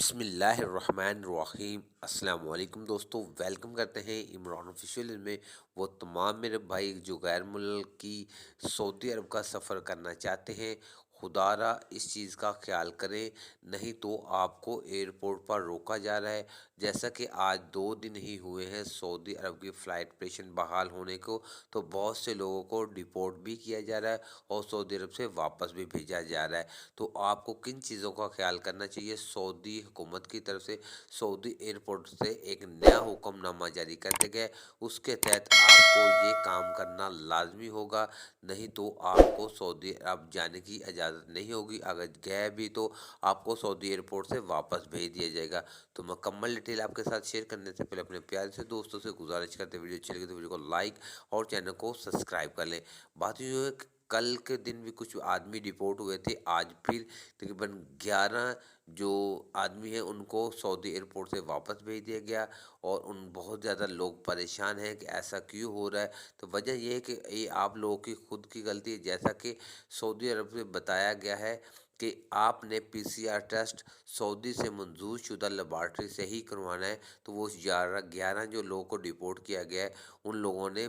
بسم اللہ الرحمن الرحیم۔ السلام علیکم دوستو، ویلکم کرتے ہیں عمران آفیشیل میں۔ وہ تمام میرے بھائی جو غیر ملکی سعودی عرب کا سفر کرنا چاہتے ہیں، خدا را اس چیز کا خیال کریں، نہیں تو آپ کو ایئرپورٹ پر روکا جا رہا ہے۔ جیسا کہ آج 2 دن ہی ہوئے ہیں سعودی عرب کی فلائٹ آپریشن بحال ہونے کو، تو بہت سے لوگوں کو ڈیپورٹ بھی کیا جا رہا ہے اور سعودی عرب سے واپس بھی بھیجا جا رہا ہے۔ تو آپ کو کن چیزوں کا خیال کرنا چاہیے؟ سعودی حکومت کی طرف سے سعودی ایئرپورٹ سے ایک نیا حکم نامہ جاری کر دیا گیا ہے، اس کے تحت آپ کو یہ کام کرنا لازمی ہوگا، نہیں تو آپ کو سعودی عرب جانے کی اجازت نہیں ہوگی۔ اگر گئے بھی تو آپ کو سعودی ایئرپورٹ سے واپس بھیج دیا جائے گا۔ تو مکمل ڈیٹیل آپ کے ساتھ شیئر کرنے سے پہلے اپنے پیارے سے دوستوں سے گزارش کرتے ویڈیو اچھی لگے تو ویڈیو کو لائک اور چینل کو سبسکرائب کر لیں۔ بات یہ ہے کہ کل کے دن بھی کچھ آدمی ڈیپورٹ ہوئے تھے، آج پھر تقریباً 11 جو آدمی ہیں ان کو سعودی ایئرپورٹ سے واپس بھیج دیا گیا، اور بہت زیادہ لوگ پریشان ہیں کہ ایسا کیوں ہو رہا ہے۔ تو وجہ یہ ہے کہ یہ آپ لوگوں کی خود کی غلطی ہے، جیسا کہ سعودی عرب سے بتایا گیا ہے کہ آپ نے PCR ٹیسٹ سعودی سے منظور شدہ لیبارٹری سے ہی کروانا ہے۔ تو وہ 11 جو لوگوں کو ڈیپورٹ کیا گیا ہے، ان لوگوں نے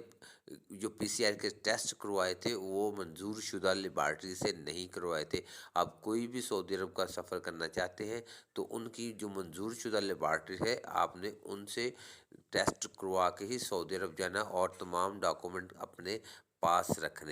جو PCR کے ٹیسٹ کروائے تھے وہ منظور شدہ لیبارٹری سے نہیں کروائے تھے۔ اب کوئی بھی سعودی عرب کا سفر کرنا چاہتے ہیں تو ان کی جو منظور شدہ لیبارٹری ہے، آپ نے ان سے ٹیسٹ کروا کے ہی سعودی عرب جانا اور تمام ڈاکومنٹ اپنے پاس رکھنے۔